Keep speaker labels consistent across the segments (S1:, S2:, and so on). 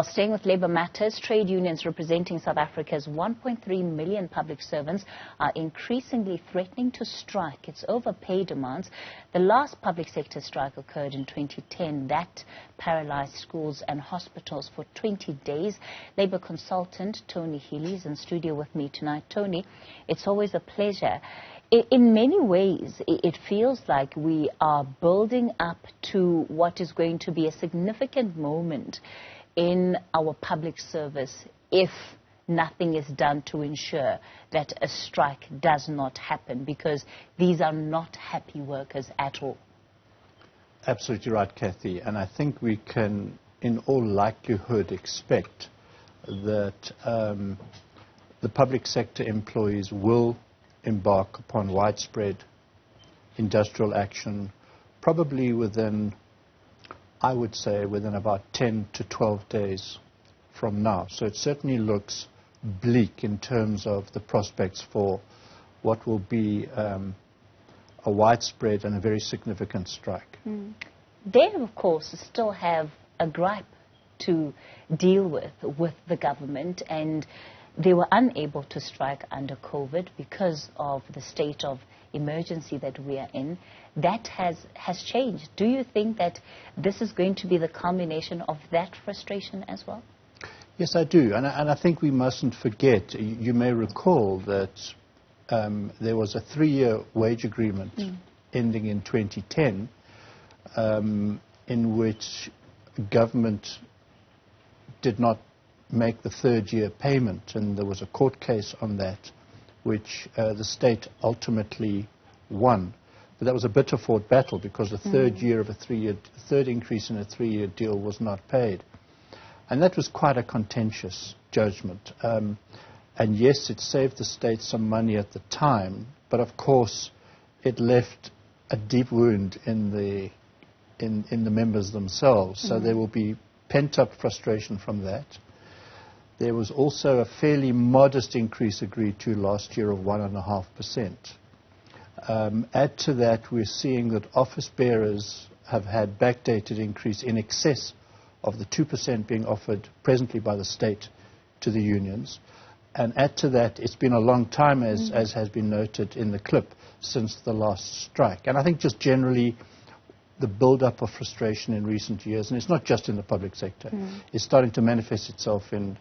S1: Staying with labour matters, trade unions representing South Africa's 1.3 million public servants are increasingly threatening to strike. It's over pay demands. The last public sector strike occurred in 2010. That paralysed schools and hospitals for 20 days. Labour consultant Tony Healy is in studio with me tonight. Tony, it's always a pleasure. In many ways, it feels like we are building up to what is going to be a significant moment in our public service if nothing is done to ensure that a strike does not happen, because these are not happy workers at all.
S2: Absolutely right, Kathy. And I think we can, in all likelihood, expect that the public sector employees will embark upon widespread industrial action, probably within, I would say, within about 10 to 12 days from now. So it certainly looks bleak in terms of the prospects for what will be a widespread and a very significant strike.
S1: They, of course, still have a gripe to deal with the government, and they were unable to strike under COVID because of the state of emergency that we are in. That has changed. Do you think that this is going to be the culmination of that frustration as well?
S2: Yes, I do. And I think we mustn't forget, you may recall that there was a 3-year wage agreement ending in 2010 in which government did not make the 3rd year payment, and there was a court case on that which the state ultimately won. But that was a bitter-fought battle because the 3rd year of a 3-year, third increase in a 3-year deal was not paid. And that was quite a contentious judgment. And yes, it saved the state some money at the time, but of course it left a deep wound in the members themselves. So there will be pent-up frustration from that. There was also a fairly modest increase agreed to last year of 1.5%. Add to that, we're seeing that office bearers have had backdated increase in excess of the 2% being offered presently by the state to the unions. And add to that, it's been a long time, as has been noted in the clip, since the last strike. And I think just generally the build-up of frustration in recent years, and it's not just in the public sector, is starting to manifest itself in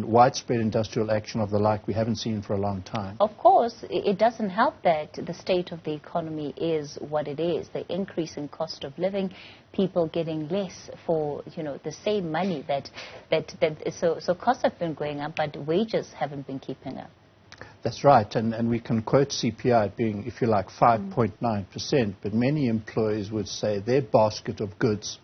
S2: widespread industrial action of the like we haven't seen for a long time.
S1: Of course, it doesn't help that the state of the economy is what it is. The increase in cost of living, people getting less for, the same money so costs have been going up, but wages haven't been keeping up.
S2: That's right, and we can quote CPI being, if you like, 5.9%, but many employees would say their basket of goods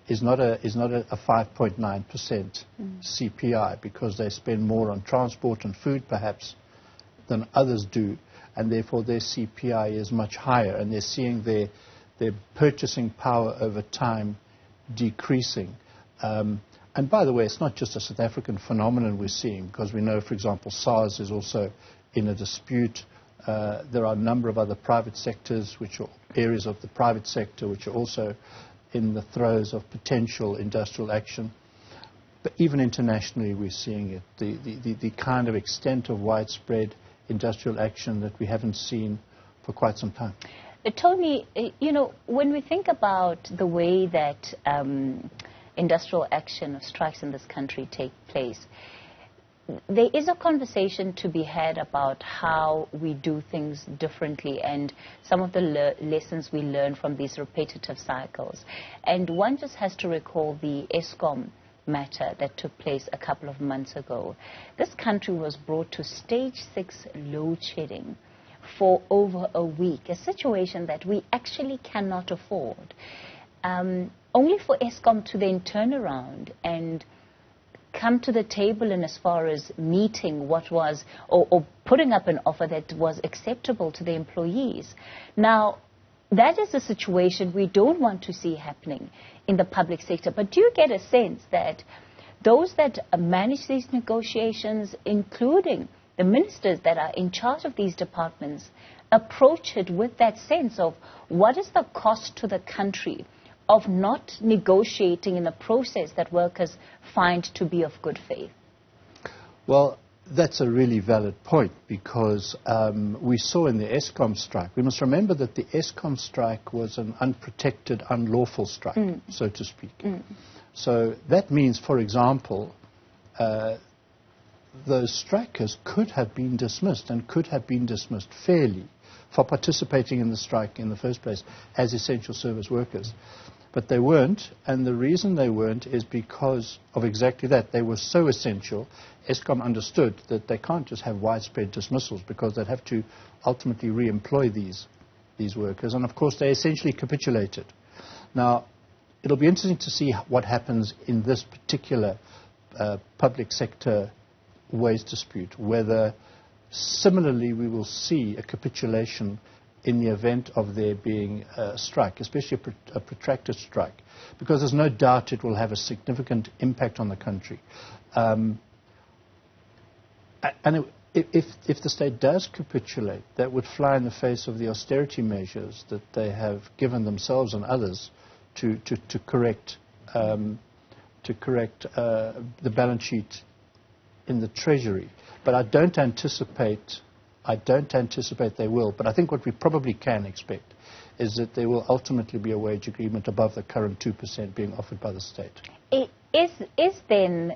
S2: is not a 5.9% CPI, because they spend more on transport and food perhaps than others do, and therefore their CPI is much higher, and they're seeing their purchasing power over time decreasing. And by the way, it's not just a South African phenomenon we're seeing, because we know, for example, SARS is also in a dispute. There are a number of other private sectors, which are areas of the private sector, which are also in the throes of potential industrial action. But even internationally we're seeing it, the kind of extent of widespread industrial action that we haven't seen for quite some time.
S1: Tony, when we think about the way that industrial action or strikes in this country take place, there is a conversation to be had about how we do things differently and some of the lessons we learn from these repetitive cycles. And one just has to recall the SCom matter that took place a couple of months ago. This country was brought to stage 6 load shedding for over a week, a situation that we actually cannot afford. Only for SCom to then turn around and come to the table in as far as meeting what was, or putting up an offer that was acceptable to the employees. Now, that is a situation we don't want to see happening in the public sector. But do you get a sense that those that manage these negotiations, including the ministers that are in charge of these departments, approach it with that sense of what is the cost to the country of not negotiating in a process that workers find to be of good faith?
S2: Well, that's a really valid point, because we saw in the SCom strike, we must remember that the SCom strike was an unprotected, unlawful strike, so to speak. So that means, for example, those strikers could have been dismissed, and could have been dismissed fairly, for participating in the strike in the first place as essential service workers. But they weren't, and the reason they weren't is because of exactly that. They were so essential. SCom understood that they can't just have widespread dismissals, because they'd have to ultimately re-employ these workers. And of course, they essentially capitulated. Now, it'll be interesting to see what happens in this particular public sector wage dispute, whether similarly we will see a capitulation in the event of there being a strike, especially a protracted strike, because there's no doubt it will have a significant impact on the country. And if the state does capitulate, that would fly in the face of the austerity measures that they have given themselves and others to correct the balance sheet in the Treasury. But I don't anticipate they will. But I think what we probably can expect is that there will ultimately be a wage agreement above the current 2% being offered by the state.
S1: Is then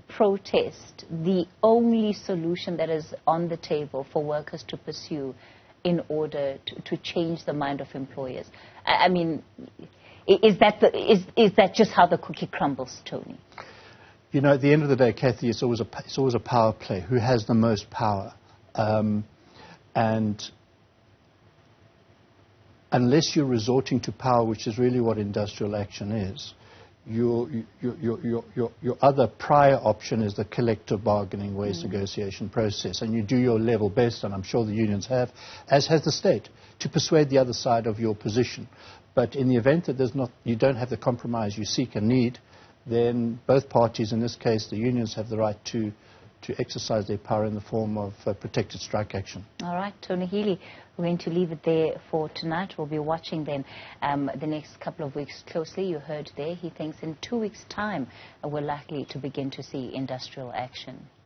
S1: protest the only solution that is on the table for workers to pursue in order to change the mind of employers? I mean, is that just how the cookie crumbles, Tony?
S2: You know, at the end of the day, Kathy, it's always a power play. Who has the most power? And unless you're resorting to power, which is really what industrial action is, your other prior option is the collective bargaining wage negotiation process. And you do your level best, and I'm sure the unions have, as has the state, to persuade the other side of your position. But in the event that you don't have the compromise you seek and need, then both parties, in this case the unions, have the right to exercise their power in the form of protected strike action. All
S1: right, Tony Healy, we're going to leave it there for tonight. We'll be watching then the next couple of weeks closely. You heard there, he thinks in 2 weeks' time we're likely to begin to see industrial action.